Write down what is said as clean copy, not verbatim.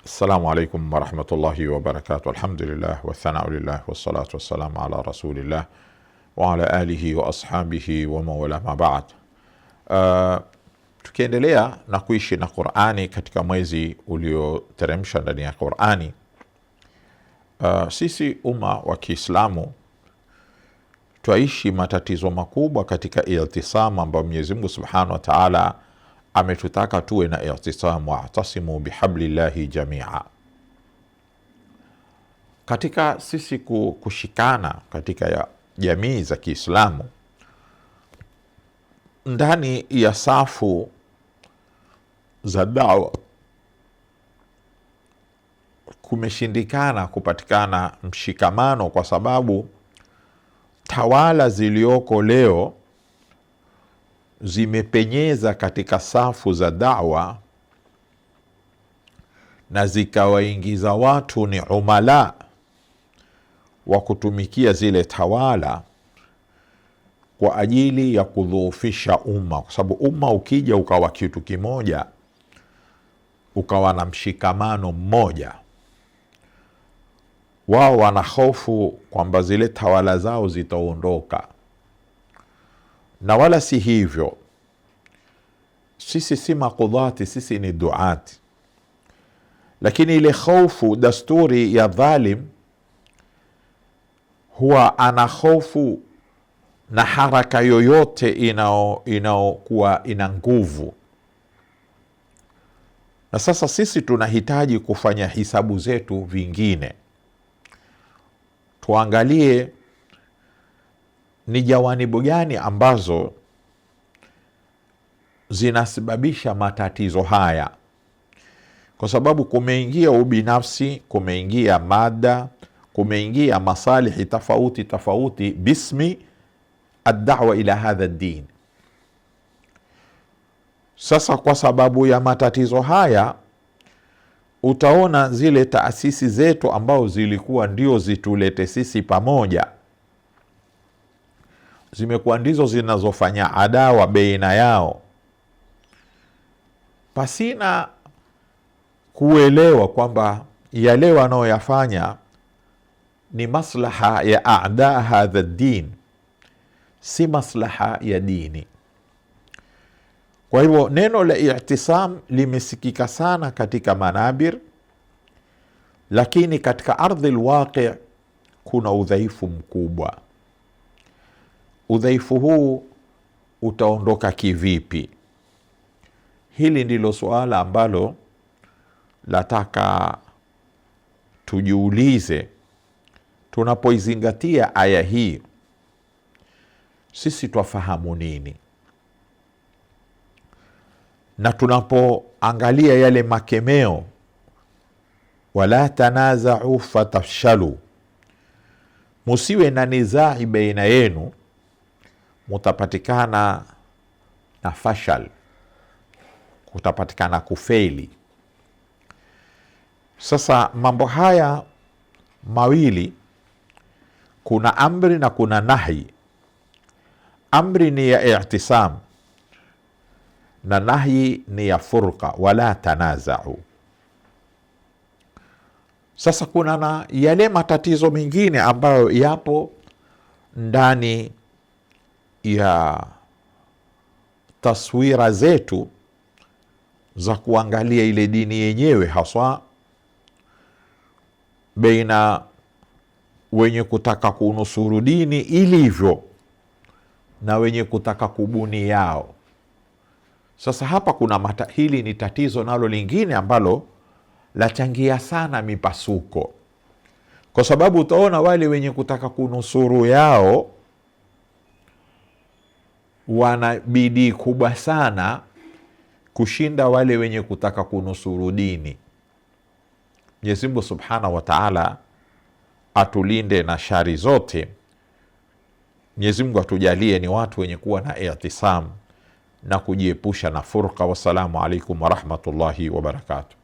Assalamu alaikum warahmatullahi wabarakatuh. Alhamdulillah wathanau lillah wassalatu wassalamu ala rasulillah wa ala alihi wa ashabihi wa mawala ma ba'd. Tukiendelea na kuishi na Qur'ani katika mwezi ulioteremsha ndani ya Qur'ani, sisi umma wa Kiislamu twaishi matatizo makubwa katika iltisam ambayo Mwenyezi Mungu Subhanahu wa Ta'ala ametutaka tuwe na iltisam, wa'tasimu bihablillahi jamia. Katika sisi kushikana katika jamii za Kiislamu, ndani ya safu za da'wa kumeshindikana kupatikana mshikamano, kwa sababu tawala zilioko leo zimepenyeza katika safu za da'wa na zikawaingiza watu ni umala wa kutumikia zile tawala kwa ajili ya kudhoofisha umma, kwa sababu umma ukija ukawa kitu kimoja, ukawa na mshikamano mmoja, wao wana hofu kwamba zile tawala zao zitaondoka. Na wala si hivyo. Sisi si makudhati, sisi ni duati. Lakini ile hofu, dasturi ya dhalim huwa ana hofu na haraka yoyote inaokuwa ina nguvu. Na sasa sisi tunahitaji kufanya hisabu zetu vingine, tuangalie ni jawanibu gani ambazo zinasababisha matatizo haya, kwa sababu kumeingia ubinafsi, kumeingia mada, kumeingia masalihi tofauti tofauti bismi ad-da'wa ila hadha ad-din. Sasa kwa sababu ya matatizo haya, utaona zile taasisi zetu ambao zilikuwa ndio zitulete sisi pamoja, zimekuwa ndizo zinazofanya adawa baina yao, pasina kuelewa kwamba yale wanaoyafanya ni maslaha ya a'da hadha din, si maslaha ya dini. Kwa hivyo neno la i'tisam limesikika sana katika manabir, lakini katika ardhi alwaqi' kuna udhaifu mkubwa. Udhaifu huu utaondoka kivipi? Hili ndilo suala ambalo lataka tujiulize tunapoizingatia aya hii. Sisi twafahamu nini? Na tunapoangalia yale makemeo, wala tanaza'u fatafshalu, musiwe na nizai baina yenu, mutapatikana na fashal, kutapatikana kufeli. Sasa mambo haya mawili, kuna amri na kuna nahi. Amri ni ya i'tisam na nahi ni ya furqa, wala tanaza'u. Sasa kuna na yale matatizo mengine ambayo yapo ndani ya taswira zetu za kuangalia ile dini yenyewe, haswa baina wenye kutaka kunusuru dini ilivyo na wenye kutaka kubuni yao. Sasa hapa kuna hili ni tatizo nalo lingine ambalo lachangia sana mipasuko, kwa sababu utaona wale wenye kutaka kunusuru yao wana bidii kubwa sana kushinda wale wenye kutaka kunusuru dini. Mwenyezi Mungu Subhanahu wa Ta'ala atulinde na shari zote. Mwenyezi Mungu atujalie ni watu wenye kuwa na i'tisam na kujiepusha na furqa. Wassalamu alaikum warahmatullahi wabarakatuh.